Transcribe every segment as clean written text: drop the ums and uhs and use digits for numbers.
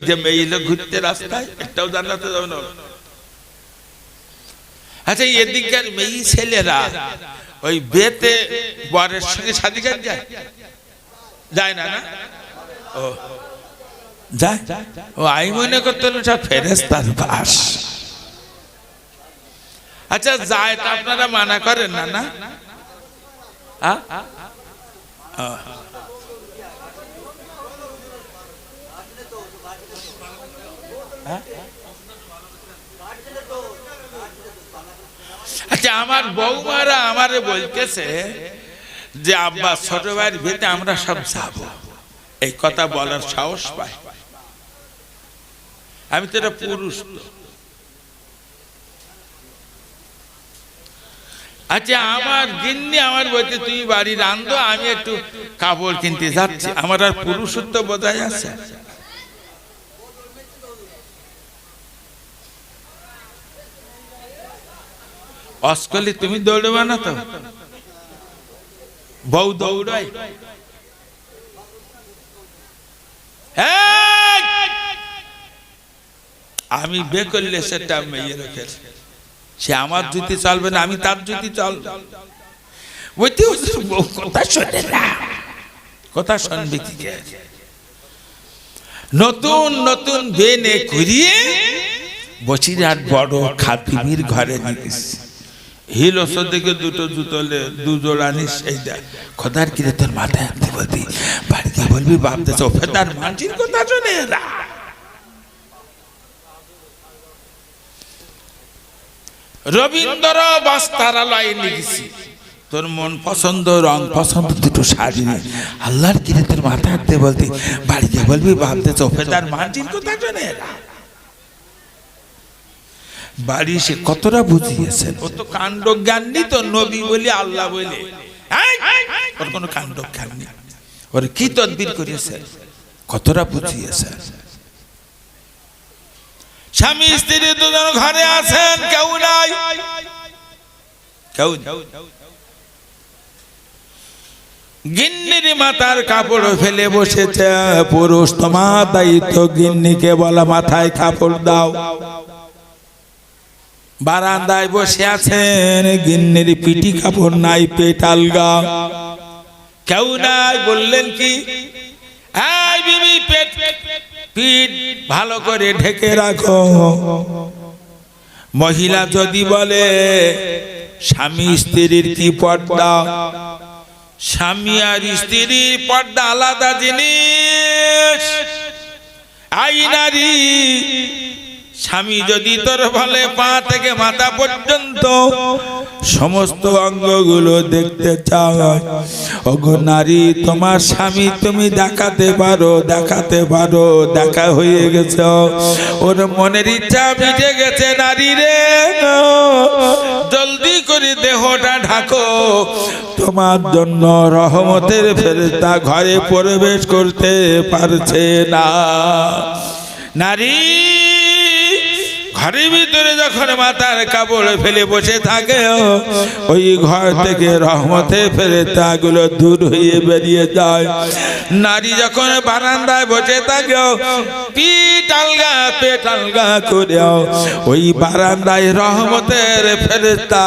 যে মেয়ে লোক ঘুরতে রাস্তায় একটাও জান্নাতে যাবে না। আচ্ছা এদিককার মেয়ে ছেলেরা ওই বেতে বরের সঙ্গে শাদী করে যায়, যায় না? না ও যায়। ও আমি মনে করতেন সব ফেরেশতার বাস। আচ্ছা যায় তা আপনারা মানা করেন না? না আচ্ছা আমার বৌমারা আমারে বলতেছে যে আব্বা ছোট ভাইয়ের বিয়েতে আমরা সব যাব, এই কথা বলার সাহস পাই। আমি তো এটা পুরুষ। আচ্ছা আমার গিন্নি আমার বলতে তুমি বাড়ি রান্ধো, আমি একটু কাপড় কিনতে যাচ্ছি, আমার আর পুরুষত্ব বোঝাই আছে? অস্কলি তুমি দৌড়বে না তো? বউ দৌড়াই? আমি বে করলে সেটা মেয়ে রেখেছে, সে আমার জুতি চলবে না, আমি তার জুতি চলবে। কথা শোনে না, কথা শুনবে কি? নতুন নতুন বেনে ঘুরিয়ে বসিরহাট বড় খাতিমির ঘরে নিস, হিল ওষুধ দিকে দুটো জুতলে দু জোড়া নিস। এই দেখ খোদার কিরে তোর মাথায় আনতে বলবি, বাড়িতে বলবি বাপতে চোফেদার মানছির কথা শোনে এরা। রবীন্দ্র বস্ত্রালয়ে নিয়েছি, তোর মন পছন্দ রং পছন্দ দুটো শাড়ি নেই, আল্লাহর কিরে তোর মাথায় আনতে বলতি, বাড়িতে বলবি বাপতে চোফেদার মানছির কথা শোনে এরা। বাড়ি সে কতটা বুঝিয়েছেন, ও তো কাণ্ড জ্ঞান নি, তো নবী বলি আল্লাহ বলে ওর কোনো কাণ্ড জ্ঞান নেই। ওর কি তদবির করিয়েছেন, কতটা বুঝিয়েছেন। স্বামী স্ত্রী দুজন ঘরে আছেন, কেউ নাই, কেউ। গিন্নির মাথার কাপড় ফেলে বসেছে পুরুষ, তোমার দায়িত্ব গিন্নিকে বলা মাথায় কাপড় দাও। বারান্দায় বসে আছেন, গিন্নির পিটি কাপড় নাই, পেট আলগা, কেউ নাই। বললেন কি, এই বিবি পেট পিঠ ভালো করে ঢেকে রাখো। মহিলা যদি বলে স্বামী স্ত্রীর কি পর্দা, স্বামী আর স্ত্রীর পর্দা আলাদা জিনিস। আই নারী, স্বামী যদি তোর বলে পা থেকে মাথা পর্যন্ত সমস্ত অঙ্গগুলো দেখতে চাও, ওগো নারী তোমার স্বামী তুমি দেখাতে পারো, দেখাতে পারো, দেখা হয়ে গেছে, ওর মনের ইচ্ছা মিটে গেছে। নারী রে জলদি করে দেহটা ঢাকো, তোমার জন্য রহমতের ফেরেশতা ঘরে প্রবেশ করতে পারছে না। নারী ঘরের ভিতরে যখন মাথার কাপড় ফেলে বসে থাকে, ওই ঘর থেকে রহমতের ফেরেশতা গুলো দূর হয়ে বেরিয়ে যায়। নারী যখন বারান্দায় বসে থাকে, পিঠ আলগা পেট আলগা করে ওই বারান্দায় রহমতের ফেরেশতা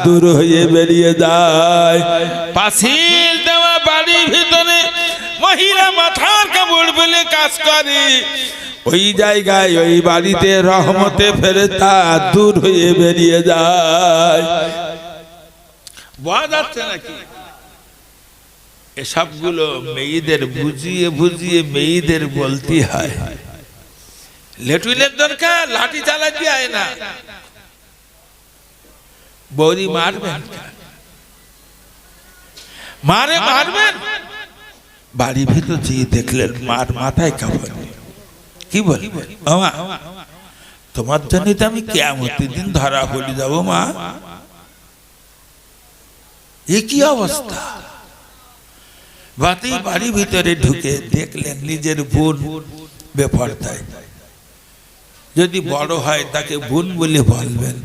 দূর হয়ে বেরিয়ে যায়। পাঁচিল দেওয়া বাড়ির ভিতরে মহিলা মাথার কাপড় ফেলে কাজ করে, ওই জায়গায় ওই বাড়িতে রহমতে ফেরেশতা দূর হয়ে বেরিয়ে যায়। বোঝা যাচ্ছে নাকি? এসবগুলো মেয়েদের বুঝিয়ে বুঝিয়ে মেয়েদের বলতে হয়। লেটুইনের দরকার লাঠি চালাতে হয় না, বৌদি মারবেন, মারে মারবেন। বাড়ি ভিতর যেয়ে দেখলেন মার মাথায় কাপড়, কি বলি মা তোমার জন্য তো আমি কিয়ামতের দিন ধরা পড়ে যাব মা। এ কি অবস্থা? বাতি বাড়ির ভিতরে ঢুকে দেখলেন নিজের বোন বেপরদায়। যদি বড় হয় তাকে বোন বলে বলবেন,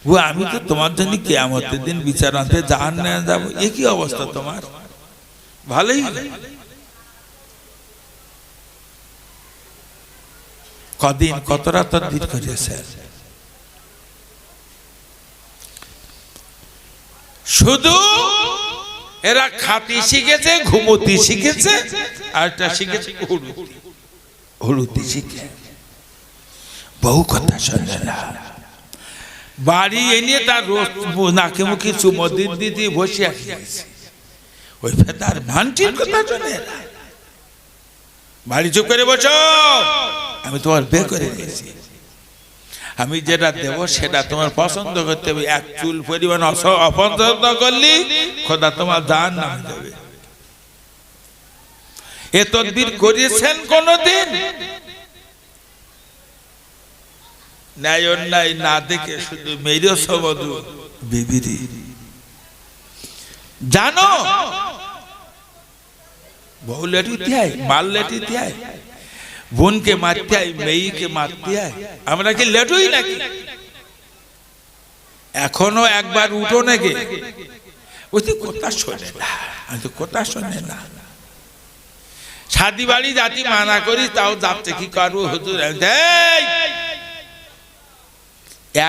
ও আমি তো তোমার জন্য কিয়ামতের দিন বিচার আনতে জাহান্নামে যাব। এ কি অবস্থা তোমার? ভালোই কদিন কতটা তদবির করেছে, শুধু এরা খাতি শিখেছে, ঘুমতি শিখেছে, আর একটা শিখেছে হলুদি শিখে। বহু কথা শোনে না, বাড়ি এনে তার নাকে মুখে চুমো দিদি বসে আছে, ওই ফেতার মানটির কথা শোনে না। বাড়ি চুপ করে বসো, আমি তোমার বে করে দিয়েছি, আমি যেটা দেব সেটা তোমার পছন্দ করতে হবে। এক চুল পরিমাণ অপছন্দ করলি খোদা তোমার জান নাম দেবে। এ তদবির করেছেন কোনদিন? ন্যায় অন্যায় না দেখে শুধু মেরে সবদু বিবিরি জানো, বউ লেটুতে আয়, মাল লেটুতে আয়, বোনকে মারতে আয়, মেয়েকে মারতে আয়, আমরা কি লেটুই নাকি? এখনো একবার উঠো নাকি? ওই তো কথা শোনে না, কথা শোনে না। শাদি বাড়ি জাতি মানা করি, তাও যাচ্ছে কি করবো হুজুর,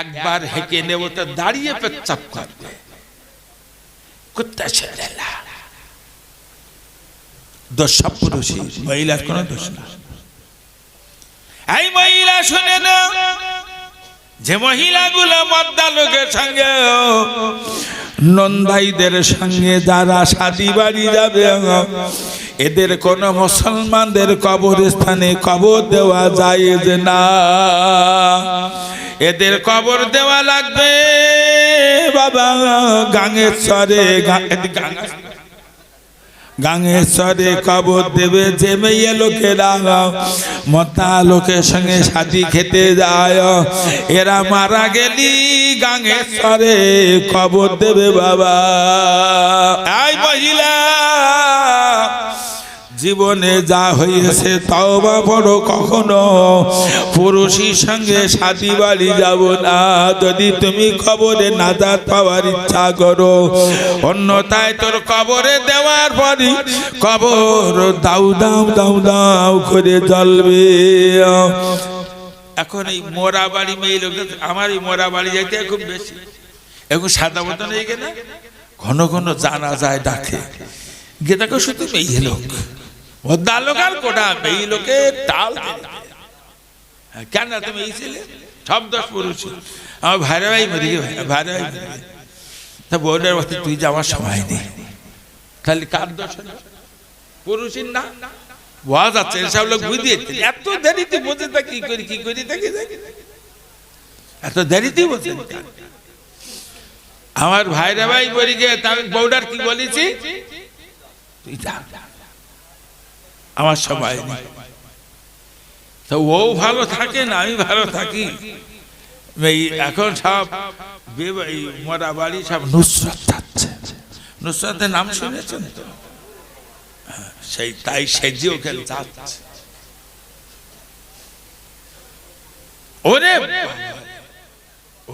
একবার হেঁকে নেব তো দাঁড়িয়ে পেচ্ছাপ করবে, কথা শোনে না। দোষ সব পুরুষই, মহিলার কোনো দোষ না। এই মহিলা শুনে না, যে মহিলাগুলো মদ্দা লোকের সঙ্গে নন্দাইদের সঙ্গে যারা শাদি বাড়ি যাবে, এদের কোন মুসলমানদের কবরস্থানে কবর দেওয়া যায় যে না, এদের কবর দেওয়া লাগবে বাবা গাঙেশ্বরে। গাঙেশ্বরে কবর দেবে যে মেয়ে লোকেরা মতা লোকের সঙ্গে শাদি খেতে যায়, এরা মারা গেলি গাঙেশ্বরে কবর দেবে বাবা। এই মহিলা, জীবনে যা হয়েছে তওবা পড়ো, কখনো পুরুষের সঙ্গে শাদি বাড়ি যাব না। যদি তুমি কবরে নাজাত পাওয়ার ইচ্ছা করো, অন্যথায় তোর কবরে দেওয়ার পরই কবর দাউ দাউ দাউ দাউ করে জ্বলবে। এখন এই মোরা বাড়ি মেয়ে লোক, আমার এই মোরা বাড়ি যাইতে খুব বেশি, এখন সাদা মতন হয়ে গেলে ঘন ঘন জানা যায় ডাকে, গিয়ে দেখো শুধু মেয়ে লোক, মদ্দা লোক আর কোটা মেয়ে লোকে টাল। কেন তুমি এই ছেলে সব দোষ পুরুষ, আমার ভাইরা ভাই মরে গে, ভাইরা ভাই তা বোনের মধ্যে তুই যাওয়ার সময় নেই, খালি কার দোষ? পুরুষের না ওয়া যাচ্ছে, সব লোক বুঝিয়ে এত দেরিতে বোঝে তা কি করি কি করি দেখি, এত দেরিতে বোঝে। আমার ভাইরা ভাই বলি গে, আমি বউডার কি বলেছি, তুই যা, আমার সময় নেই। তো ও ভালো থাকে না, আমি ভালো থাকি। এখন সব মরা বাড়ি সব নুসরাত যাচ্ছে, নুসরাতের নাম শুনেছেন তো? সেই তাই সেজে ওখানে যাচ্ছে। ওরে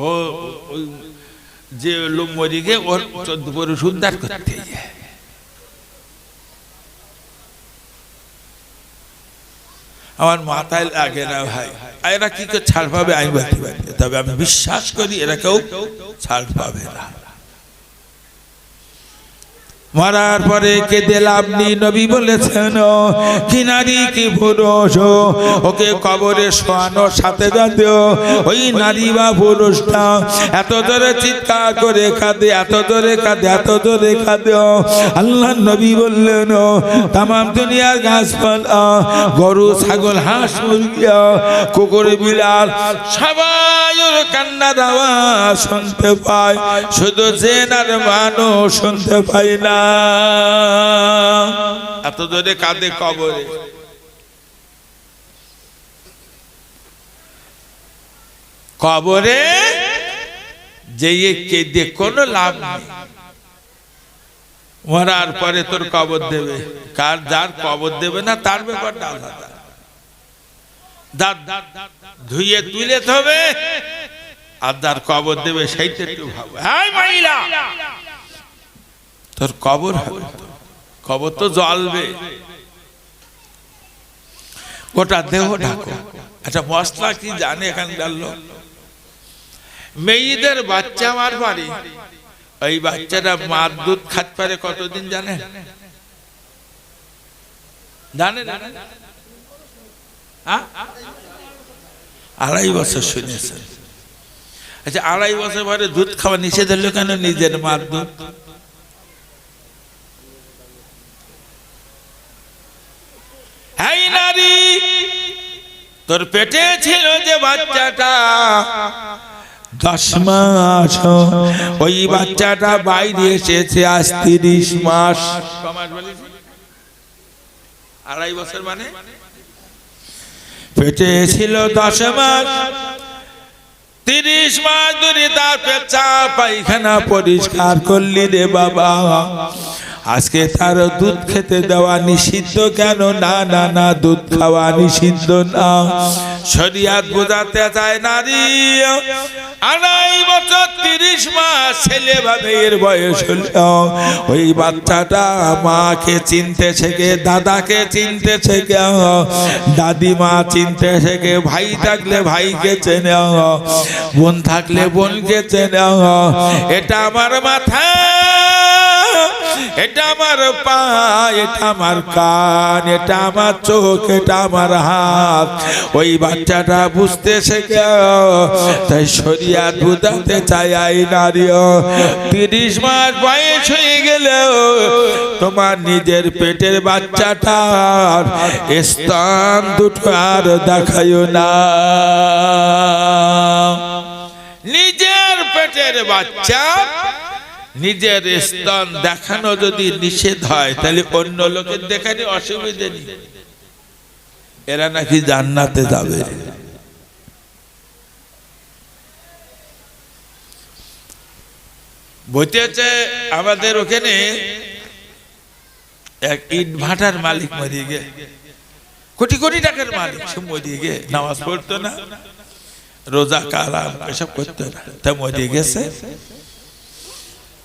ও যে লোক মরি গে, ওর 14 পুরুষ উদ্ধার করতে যায়। আমার মাথায় লাগে না ভাই, এরা কি করে ছাড় পাবে আমি বলতে পারি, তবে আমি বিশ্বাস করি এরা কেউ ছাড় পাবে না। মরার পরে কেঁদে লাভ নেই, নবী বলেছেন কি নারী কি পুরুষ ওকে কবরে শোয়ানোর সাথে যাতে ওই নারী বা পুরুষটা এত জোরে চিৎকার করে কাঁদে, এত জোরে কাঁদে, এত জোরে কাঁদে, আল্লাহ নবী বললেন তামাম দুনিয়ার গাছপালা, গরু ছাগল হাঁস মুরগি কুকুর বিড়াল সবাই ওর কান্নার আওয়াজ শুনতে পায়, শুধু জেন আর মানুষ শুনতে পায় না। এত জোরে কাঁদে কবরে। কবরে যে কেঁদে কোনো লাভ নেই, মরার পরে তোর কবর দেবে, কার যার কবর দেবে না তার ব্যাপারটা আলাদা। দাঁত ধুয়ে তুলে হবে, আর যার কবর দেবে সেইটা একটু ভাবো। হ্যাঁ মহিলা, তোর কবর হবে, কবর তো জ্বলবে, গোটা দেহ ঢাকো, আচ্ছা মশলা কি জানে এখানকার লোক? মেয়েদের বাচ্চা আমার বাড়ি, ওই বাচ্চাটা মার দুধ খাতে পারে কতদিন জানে? জানে আড়াই বছর শুনেছেন। আচ্ছা আড়াই বছর পরে দুধ খাওয়া নিষেধ হলো কেন? নিজের মার দুধ। এই নারী, তোর পেটে ছিল যে বাচ্চাটা 10 মাস, ওই বাচ্চাটা বাইরে এসেছে আজ 30 মাস। আড়াই বছর মানে পেটে ছিল 10 মাস, 30 মাস ধরে তার পেচ্ছাপ পায়খানা পরিষ্কার করলি রে বাবা। আজকে তার দুধ খেতে দেওয়া নিষিদ্ধ কেন? না না না, দুধ খাওয়া নিষিদ্ধ না। শরিয়াত বোঝাতে চায় নারী আড়াই বছর 30 মাস ছেলে বা মেয়ের বয়স হলো, ওই বাচ্চাটা মাকে চিনতে শেখে, দাদাকে চিনতে শেখে, দাদিমা চিনতে শেখে, ভাই থাকলে ভাইকে চেনে, বোন থাকলে বোনকে চেনে। এটা আমার মাথা, এটা আমার পা, এটা আমার কান, এটা আমার চোখ, এটা আমার হাত। ওই বাচ্চাটা বুঝতে শেখে, তাই শরিয়াত বুঝাতে চাই আই নারী 30 মাস বয়স হয়ে গেলেও তোমার নিজের পেটের বাচ্চাটার স্তন দুটো আর দেখায়ও না। নিজের পেটের বাচ্চা নিজের স্তন দেখানো যদি নিষেধ হয়, তাহলে অন্য লোকের দেখানি অসুবিধে নেই। এরা নাকি জান্নাতে যাবে। বলতেছে আমাদের ওখানে এক ইট ভাটার মালিক মরিয়ে গে, কোটি কোটি টাকার মালিক, সে মরিয়ে গে, নামাজ পড়তো না, রোজা কালাম এসব করতো না, তা মরিয়ে গেছে।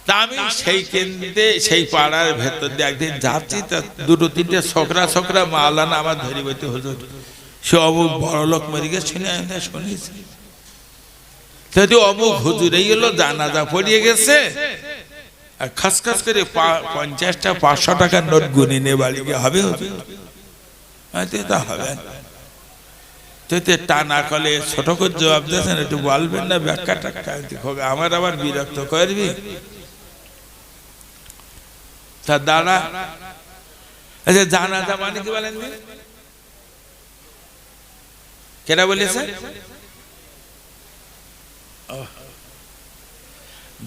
তা আমি সেই কেন্দ্রে সেই পাড়ার ভেতর দিয়ে একদিন যাচ্ছি, তা 2-3টে ছোকরা মাওলানা আমার ধরি বইতে হুজুর সে অমুক বড় লোক মরে গেছে, শুনেছি যদি অমুক হুজুর এই হলো জানাজা পড়িয়ে গেছে, আর খাস খাস করে 50টা 500 টাকার নোট গুনি নিয়ে বাড়ি গিয়ে হবে হুজুর, তা হবে টানা কলে ছোট করে জবাব দিয়েছেন, একটু বলবেন না ব্যাখ্যা টাকা? আমার আবার বিরক্ত করবি তা দাঁড়া। আচ্ছা জানাজা মানে কি বলেন? কেনা বলেছে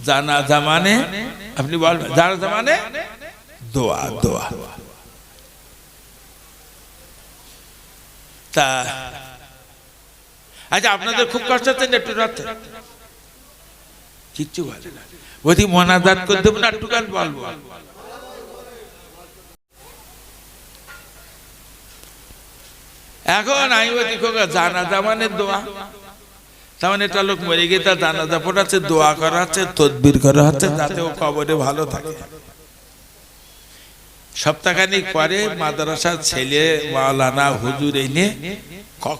জানাজা মানে, আপনি বলবেন জানাজা মানে দোয়া। দোয়া তা আচ্ছা আপনাদের খুব কষ্ট হচ্ছে একটু রাতে কিচ্ছু বলে না, ওই মোনাজাত করে দেবো না, একটু গান বলবো। এখন আমি বলছি জানাজা মানে দোয়া, তার মানে একটা লোক মরে গিয়ে তার জানাজা পড়াচ্ছে, দোয়া করা হচ্ছে, তদবির করা হচ্ছে যাতে ও কবরে ভালো থাকে। সপ্তাহখানিক পরে মাদ্রাসার ছেলে মাওলানা হুজুর এনে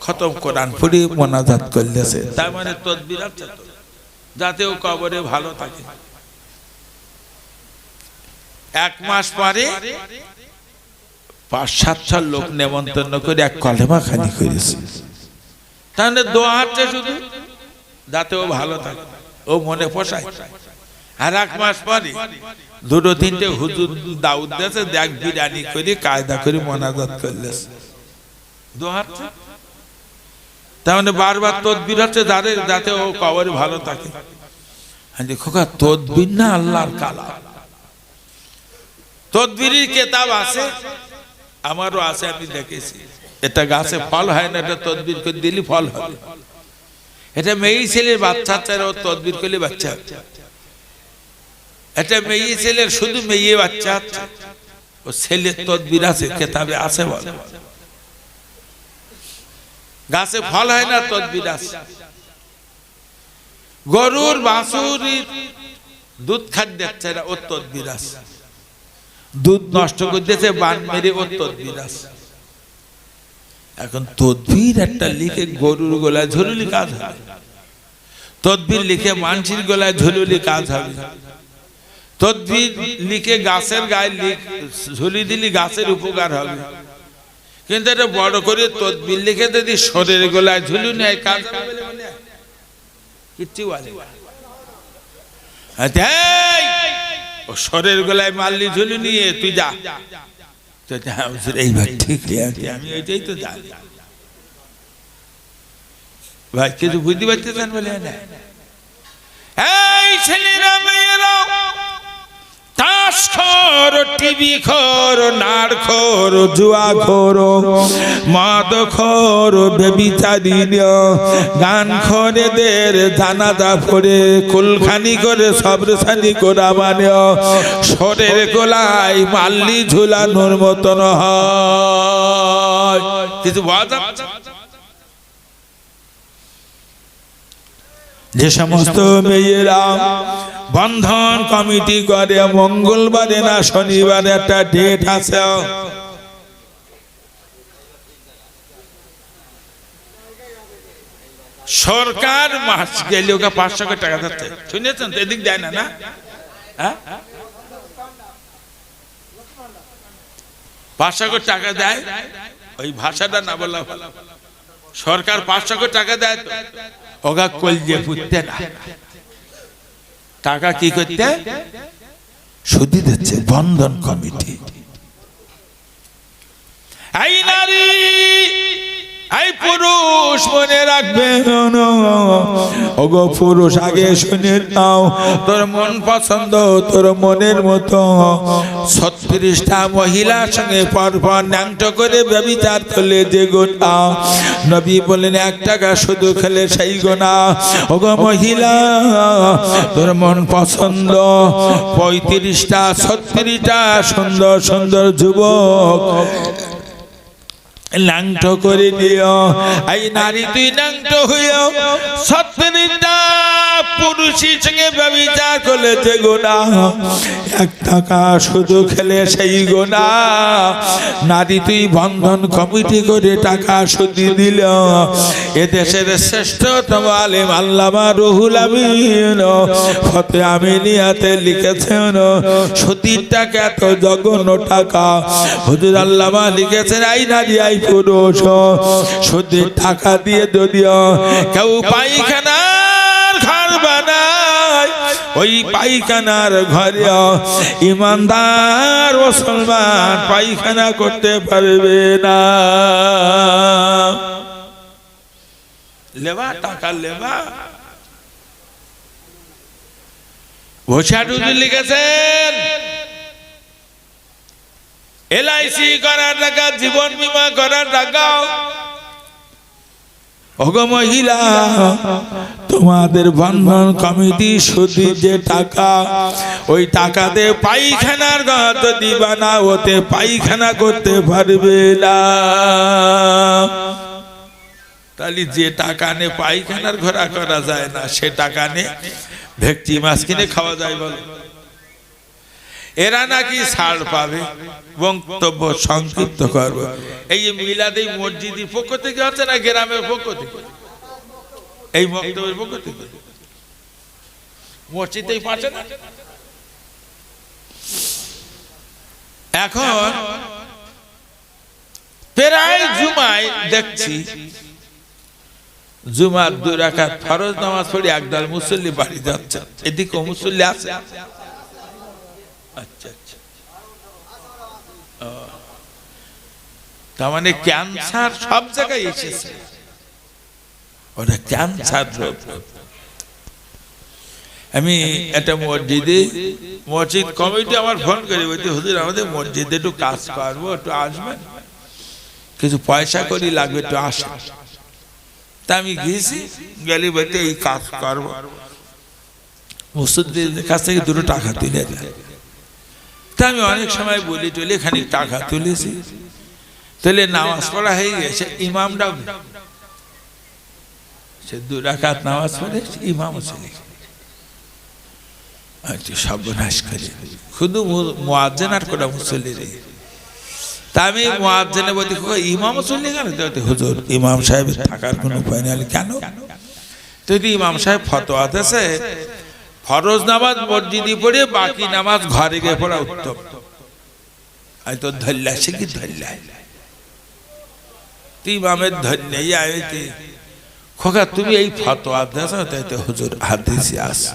খতম কোরআন পড়ে মোনাজাত করলেছে, তার মানে তদবির হচ্ছে যাতে ও কবরে ভালো থাকে। 1 মাস পরে 5-7 লোক নেমন্তন্ন করে এক কলেমা খানি করেছে, তাহলে দোয়া হচ্ছে শুধু যাতে ও ভালো থাকে, ও মনে পোষায়। আর 1 মাস পরে 2-3টে হুজুর দাউদ দিয়েছে, দেখ বিরিয়ানি করে কায়দা করে মোনাজাত করলেছে, দোয়া হচ্ছে। তার মানে বারবার তদবির হচ্ছে যাতে ও কবরে ভালো থাকে। খোকা তদবির না আল্লাহর কালাম। তদবিরের কিতাব আছে, আমারও আছে, আমি দেখেছি। এটা গাছে ফল হয় না, এটা তদবির করে দিলে ফল হবে। এটা মেয়ে ছেলের বাচ্চা চারাও তদবির করলে বাচ্চা, এটা মেয়ে ছেলের শুধু মেয়ে বাচ্চা, ও ছেলের তদবির আছে, কিতাবে আছে। বল গাছে ফল হয় না, তদবির আছে। গরুর বাছুরির দুধ খাদ্য যাচ্ছে না, ওর তদবির আছে। দুধ নষ্ট করে দিয়েছে বান মেরে, ওর তদবির আছে। এখন তদবির একটা লিখে গরুর গলায় ঝুলুলি কাজ হবে, তদবির লিখে মানসির গলায় ঝুলুলি কাজ হবে, তদবির লিখে গাছের গায়ে ঝুলি দিলি গাছের উপকার হবে। কিন্তু এটা বড় করে তদবির লিখে যদি শরীর গলায় ঝুলু নেয় কাজ কিচ্ছু বলে ও শরীর গলায় মারলি ঝুলু নিয়ে তুই যা, এইবার ঠিক আমি এটাই তো জানি ভাই, কিছু বুঝতে পারতেছেন বলে না? এই ছেলেরা মেয়েরা তাস খোর, টিভি খোর, নার খোর, জুয়া খোর, মদ খোর, বেবিচারী, গান খোরেদের জানাজা পড়ে কুলখানি করে সবরসানি করা মানে শরীর গোলায় মাল্লি ঝুলানোর মতন হয়। কিছু বাজা যে সমস্ত মেয়েরা বন্ধন কমিটি করে মঙ্গলবারে না শনিবারে একটা ডেট আছে, সরকার মাস গেলে ওকে 500 টাকা দিচ্ছে, শুনেছেন তো? এদিক দেয় না না? হ্যাঁ 500 টাকা দেয়, ওই ভাষাটা না বলা, সরকার 500 টাকা দেয় তো ওগা কলজে পুঁততে না, টাকা কি করতে সুদি দিচ্ছে বন্ধন কমিটি। এই নারী, এই পুরুষ মনে রাখবে, ওগো পুরুষ আগে শুনে নাও, তোর মন পছন্দ তোর মনের মতো 36টা মহিলার সঙ্গে পরপর ন্যাংট করে ব্যভিচার করলে যে গোনা, নবী বলেন 1 টাকা শুধু খেলে সেই গোনা। ওগো মহিলা, তোর মন পছন্দ 35টা 36টা সুন্দর সুন্দর যুবক ল্যাংট করে দিও। এই নারী তুই ল্যাংট হইও, 36টা পুরুষের সঙ্গে ব্যভিচার করলে যে গোনা, 1 টাকা শুধু খেলে সেই গোনা। নারী তুই বন্ধন কমিটি করে টাকা সুদি দিল। এদেশের শ্রেষ্ঠতম আলেম আল্লামা রুহুল আমিন ফতে আমিনিয়াতে লিখেছেন, সুদির টাকা এত জঘন্য টাকা। হুজুর আল্লামা লিখেছেন, এই নারী এই পুরুষ সুদের টাকা দিয়ে যদিও কেউ পায়খানার ঘর বানায়, ওই পায়খানার ঘরে ইমানদার মুসলমান পায়খানা করতে পারবে না। লেবা টাকা লেবা। ঘোষাটুজু লিখেছেন, LIC করার টাকা, জীবন বীমা করার টাকা। ওগো মহিলা, তোমাদের বন্ধন কমিটি সুদি যে টাকা, ওই টাকাতে পায়খানার ঘর দিবা না, ওতে পায়খানা করতে পারবে না। তাহলে যে টাকা নে পায়খানার ঘোরা করা যায় না, সে টাকা নে ভেটকি মাছ কিনে খাওয়া যায় বলে। এরা নাকি ছাড় পাবে, বক্তব্য সংক্ষিপ্ত করবো। এই যে মিলাদ এই মসজিদের পক্ষ থেকে হচ্ছে না গ্রামের পক্ষ থেকে, এই বক্তব্যের পক্ষ থেকে মসজিদেই পাচ্ছে না। এখন প্রায় জুমায় দেখছি, জুমার 2 রাকাত ফরজ নামাজ পড়ে একদল মুসল্লি বাড়ি যাচ্ছে, এদিকে মুসল্লি আছে। আচ্ছা আচ্ছা, তার মানে ক্যান্সার সব জায়গায় এসেছে, ওটা ক্যান্সার রোগ। আমি একটা মসজিদ কমিটি আমার ফোন করে বলতে, হুজুর আমাদের মসজিদে একটু কাজ করবো, একটু আসবেন, কিছু পয়সা করি লাগবে, একটু আসেন। তা আমি গিয়েছি, গেলে বলতে এই কাজ করবো, মুসল্লিদের কাছ থেকে 2 টাকা তুলে দেয়। তা আমি অনেক সময় বলি টলি খানিক টাকা তুলেছি, তাহলে নামাজ পড়া হয়ে গেছে, ইমামরাও সে 2 রাকাত নামাজ পড়ে ইমামও চলে গেছে। সর্বনাশ করে শুধু মুয়াজ্জিন আর কোন মুসল্লি রে তা আমি মুয়াজ্জিনে বলি ইমাম শুনলি কেন? হুজুর ইমাম সাহেব থাকার কোনো উপায় নেই। কেন? যদি ইমাম সাহেব ফতোয়া দিয়েছে ফরজ নামাজ মসজিদে পড়ে বাকি নামাজ ঘরে গিয়ে পড়া উত্তম। আই তো ধরলা সে কি ধরলা তুই ইমামের ধন্য খোকা তুমি এই ফতোয়া দিয়েছো তাইতে হুজুর হাদিসে আছে।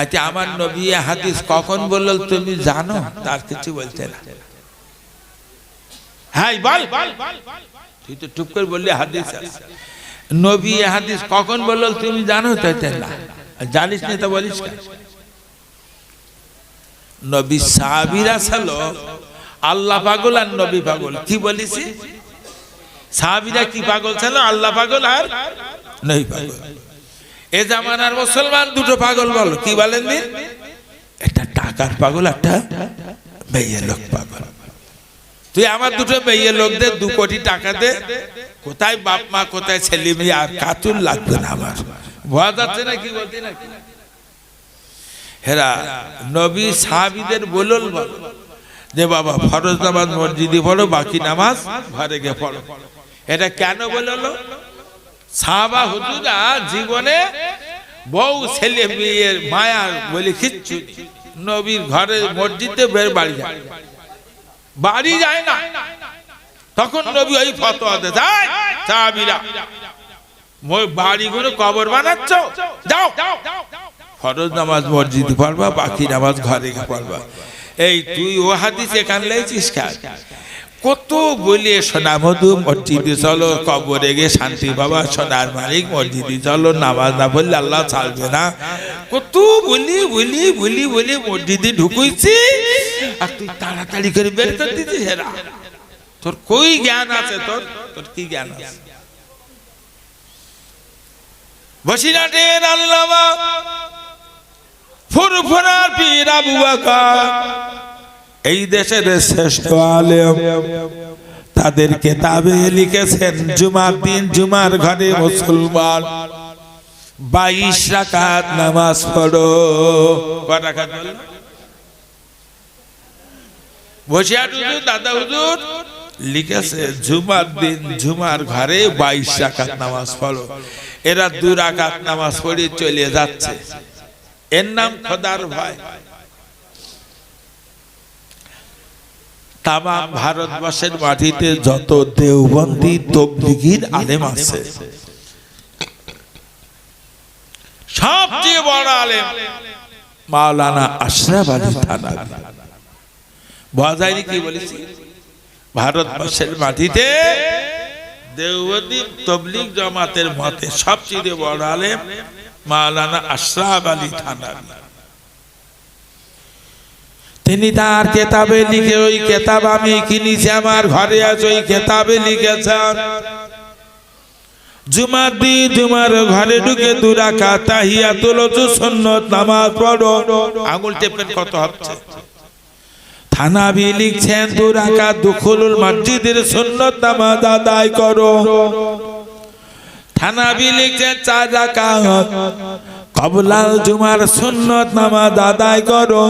আচ্ছা আমার নবী হাদিস কখন বলল তুমি জানো? তার কিছু বলতে না। হ্যাঁ বল, তুই তো টুক করে বললি হাদিস আছে। নবী হাদিস কখন বলল তুমি জানো? তাইতে না। জানিস না তো বলিস কেন? নবী সাহাবীরা ছিল আল্লাহ পাগল আর নবী পাগল। কি বলিস? সাহাবীরা কি পাগল ছিল? আল্লাহ পাগল আর নবী পাগল। এ জামানার মুসলমান দুটো পাগল বলো, কি বলেন দিন? একটা টাকার পাগল, একটা মেয়ে লোক পাগল। তুই আমার দুটো মেয়ে লোক দে, 2 কোটি টাকা দে, কোথায় বাপ মা কোথায় ছেলে মেয়ে, আর কাতুর লাগবে না আমার। ভয় যাচ্ছে না কি বলতে না? হেরা নবী সাহাবীদের বলল যে বাবা ফরজ নামাজ মসজিদে পড়ো, বাকি নামাজ ঘরে গিয়ে পড়ো। এটা কেন বললো? সাহাবা হুজুরা জীবনে বউ ছেলে মেয়ের মায়া বলে কিচ্ছু নবীর ঘরে মসজিদে বের বাড়ি যায় না। তখন নবী ওই ফতোয়া দেয়, সাহাবীরা বাড়িগুলো কবর বানাচ্ছ, যাও ফরজ নামাজ মসজিদে পড়বা, বাকি নামাজ ঘরে গিয়ে পড়বা। এই তুই ও হাদিস এখানে লেছিস কেন? কত বলে সোনা মধু মসজিদে চলো, কবরে গিয়ে শান্তি বাবা, সোনার মালিক মসজিদে চলো, নামাজ না পড়লে আল্লাহ ছাড়বে না। কত বলি বলি বলি বলি মসজিদে ঢুকুইছি, আর তুই তাড়াতাড়ি করে বের করে দিচ্ছিস। হেরা তোর কই জ্ঞান আছে? তোর কি জ্ঞান আছে? বসিরাটের আল্লামা ফুরফুরার পীর আবু বকর এই দেশের শ্রেষ্ঠ আলেম, তাদের কিতাবে লিখেছেন জুমার দিন জুমার ঘরে মুসলমান 22 রাকাত নামাজ পড়ো। কয় রাকাত বলেন? বসিয়াট হুজুর, দাদা হুজুর লিখেছে জুমার দিন জুমার ঘরে 22 রাকাত নামাজ পড়ো। এরা 2 রাকাত নামাজ পড়ে চলে যাচ্ছে, এর নাম খোদার ভয়। তাম ভারতবর্ষের মাটিতে যত দেওবন্দি তবলিগীর আলেম আছে, সবচেয়ে বড় আলেম মাওলানা আশরাফ আলী থানভী। বাজাইনি কি বলেছি? ভারতবর্ষের মাটিতে দেওবন্দি তবলিগ জামাতের মতে সবচেয়ে বড় আলেম মাওলানা আশরাফ আলী থানভী। তিনি তার কিতাবে লিখে, ওই কিতাব আমি কিনেছি, আমার ঘরে আছে, ওই কিতাবে লিখেছেন জুমার দিন জুমার ঘরে ঢুকে 2 রাকাত তাহিয়াতুল ওযু সুন্নাত নামাজ পড়ো। আঙুল টেপেন কত হচ্ছে? থানভী লিখছেন 2 রাকাত দুখুলুল মসজিদের সুন্নাত নামাজ আদায় করো। থানভী লিখছেন 4 রাকাত কবলাল জুমার সুন্নাত নামাজ আদায় করো।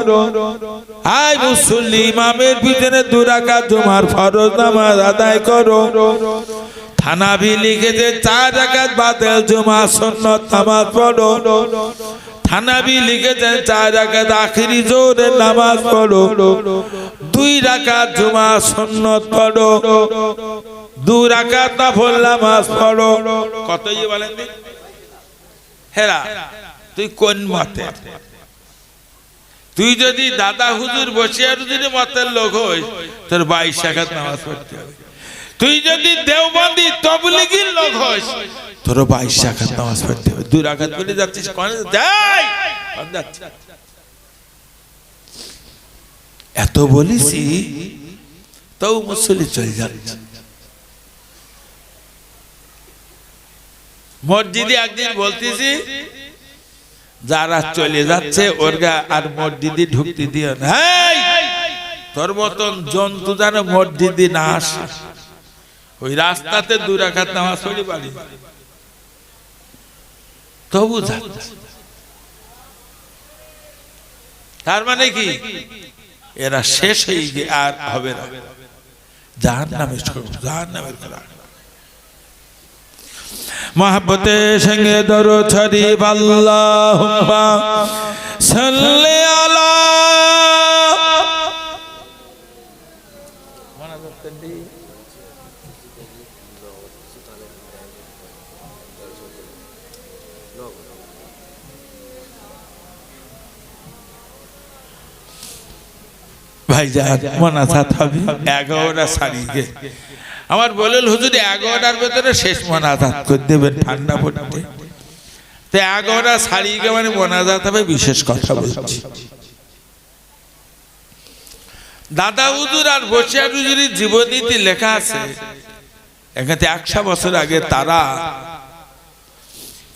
আয় মুসল্লি ইমামের পিছনে 2 রাকাত জুমার ফরজ নামাজ আদায় করো। থানভী লিখেছে 4 রাকাত বাদেল জুমা সুন্নাত নামাজ পড়ো। থানভী লিখেছেন 4 রাকাত আখিরি জোহরের নামাজ পড়ো, 2 রাকাত জুমা সুন্নাত পড়ো, 2 রাকাত নফল নামাজ পড়ো। কতই বলেন দিন? হেরা তুই কোন মতে? তুই যদি দাদা হুজুর বসিয়ার হুজুরের মতের লোক হইস, তোর 22 রাকাত নামাজ পড়তে হবে। তুই যদি দেওবন্দি তবলিগীর লোক হইস, তোর 22 রাকাত নামাজ পড়তে হবে। 2 রাকাত পড়ে যাচ্ছিস কোনে? যাই এত বলিসি তাও মুসল্লি চলে যাচ্ছে। মসজিদে একদিন বলতেছি, যারা চলে যাচ্ছে ওরগা আর মসজিদে ঢুকতে দিও না। তোর মতন জন্তু যেন মসজিদে না আসে, ওই রাস্তাতে 2 রাকাত নামাজ পড়ি বাড়ি তবু যাচ্ছে। তার মানে কি? এরা শেষ হয়ে গিয়ে আর হবে না, জাহান্নামের করা। মহব্বতে সঙ্গে দরুদ শরীফ আল্লাহুম্মা সাল্লি আলা ভাইজান মোনাজাত হবে 11টা সারিকে। আমার বলল হুজুর 11টার ভেতরে শেষ মোনাজাত করে দেবেন ঠান্ডা পড়তে, তো 11টা সারিকে মানে মোনাজাত হবে। বিশেষ কথা বলছি, দাদা হুজুর আর বসিয়ার হুজুরের জীবনীতি লেখা আছে। এখানে 100 বছর আগে তারা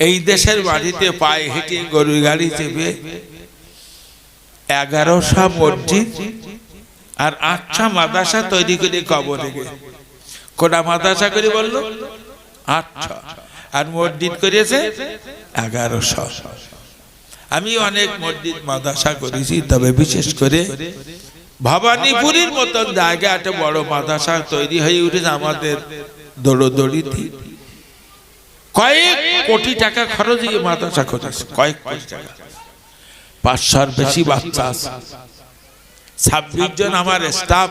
এই দেশের মাটিতে পায়ে হেঁটে গরুর গাড়ি চেপে 1100 মসজিদ আর 8টা মাদ্রাসা তৈরি করে কবরে গে। কোটা মাদ্রাসা করে বললো 8টা, আর মসজিদ করেছে 1100। আমি অনেক মসজিদ মাদ্রাসা করেছি, তবে বিশেষ করে ভবানীপুরের মতন জায়গা একটা বড় মাদ্রাসা তৈরি হয়ে উঠেছে আমাদের দৌড়দৌড়িতে। কয়েক কোটি টাকা খরচ দিয়ে মাদ্রাসা করেছে, কয়েক কোটি টাকা। 500-র বেশি বাচ্চা আছে, 26 জন আমার স্টাফ।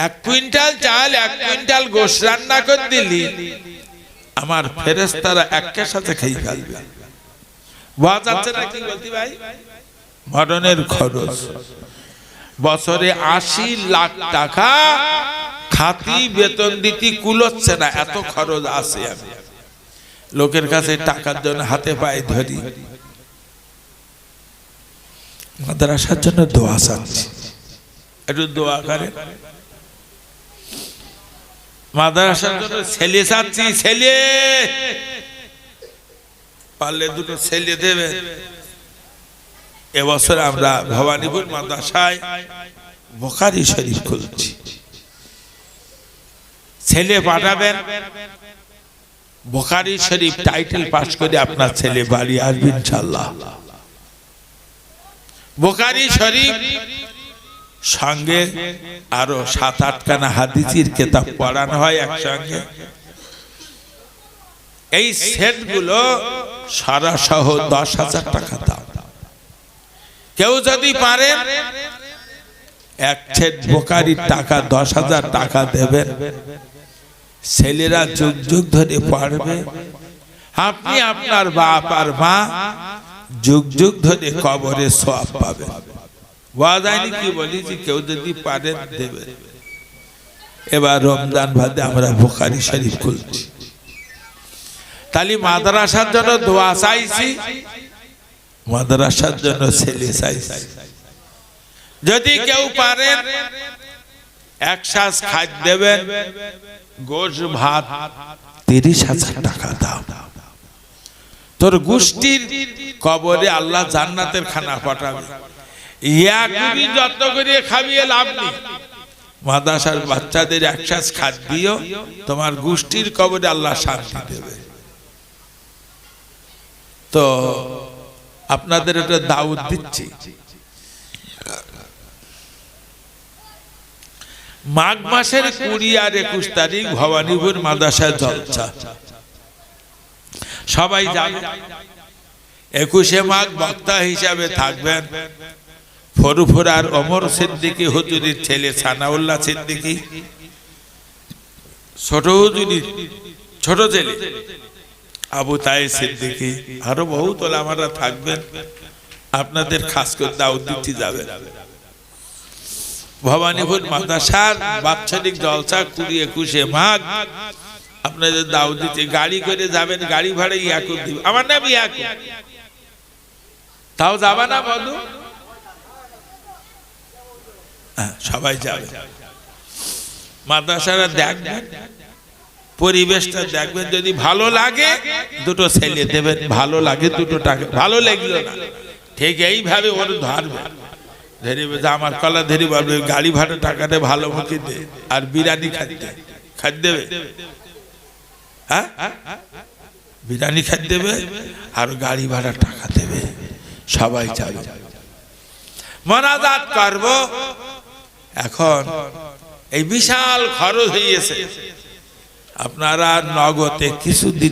1 কুইন্টাল চাল 1 কুইন্টাল গোশ রান্না করে দিলি আমার ফেরেশতারা একের সাথে খেয়ে ফেলবে। বাজ আছে না কি বলতি ভাই? মরণের খরচ বছরে 80 লাখ টাকা খাতি বেতন দিতে কুলোচ্ছে না, এত খরচ আছে। আমি লোকের কাছে টাকার জন্য হাতে পায়ে ধরি। মাদ্রাসার জন্য দোয়া চাচ্ছি, একটু দোয়া করেন। মাদ্রাসার জন্য ছেলে চাচ্ছি, ছেলে পারলে 2টো ছেলে দেবে। এবছর আমরা ভবানীপুর মাদ্রাসায় বুখারী শরীফ খুলছি, ছেলে পাঠাবেন। বুখারী শরীফ টাইটেল পাস করে আপনার ছেলে বাড়ি আসবে ইনশাআল্লাহ। বুখারী শরীফ সঙ্গে আরো 7-8 খানা হাদিসের কিতাব পড়ানো হয় একসঙ্গে। এই সেটগুলো সারা সহ 10,000 টাকা দাম। কেউ যদি পারেন এক সেট বুখারীর টাকা 10,000 টাকা দেবেন, ছেলেরা যুগ যুগ ধরে পড়বে। আপনি আপনার বাপ আর মা যুগ যুগ ধরে কবরে সওয়াব পাবেন। ওয়াজাইনি কি বলি যে কেউ যদি পারেন দেবে। এবার রমজান ভাদে আমরা বুখারী শরীফ খুলছি। তালি মাদ্রাসার জন্য দোয়া চাইছি, মাদ্রাসার জন্য ছেলে চাইছি। যদি কেউ পারেন 1 শাস খাদ্য দেবেন, গোশ ভাত 30,000 টাকা দাও। তোর গোষ্ঠীর কবরে আল্লাহ জান্নাতের খানা পাঠাবে। ইয়াকুবি যত্ন করে খাবিয়ে লাভ নেই। মাদ্রাসার বাচ্চাদের 1 শাস খাদ্য দিও, তোমার গোষ্ঠীর কবরে আল্লাহ শান্তি দেবে। তো আপনাদের একটা দাওয়াত দিচ্ছি, মাঘ মাসের 20 আর 21 তারিখ ভবানীপুর মাদ্রাসায় জলসা। সবাই যাবে। 21শে মাঘ বক্তা হিসাবে থাকবেন ফরুফুরার ওমর সিদ্দিকী হুজুরের ছেলে সানাউল্লাহ সিদ্দিকী, ছোট হুজুরের ছোট ছেলে আবু তায়েব সিদ্দিকী, আরো বহুত ওলামারা থাকবেন। আপনাদের খাস করে দাওয়াত দিতে যাবেন। ভবানীপুর মাদ্রাসার বাৎসরিক জলসা 20-21শে মাঘ। আপনাদের দাওয়াত দিতে গাড়ি করে যাবেন, গাড়ি ভাড়া ইয়াকুব দিবে। আমার নাম ইয়াকুব, তাও যাবা না বন্ধু? সবাই যাবে। মাদ্রাসারা দেখবেন, পরিবেশটা দেখবেন। যদি ভালো লাগে 2টো ছেলে দেবেন, ভালো লাগে 2টো টাকা, ভালো লাগলো না ঠিক এইভাবে ওর ধরবে, ধরে আমার কলা ধরে বলবে গাড়ি ভাড়া টাকাতে ভালো মুখে দে, আর বিরিয়ানি খাদ্য দেবে। হ্যাঁ, বিরিয়ানি খাদ্য দেবে আর গাড়ি ভাড়া টাকা দেবে। সবাই যাবে। মোনাজাত করব। এখন এই বিশাল খরচ হয়েছে, আপনারা নগদে কিছু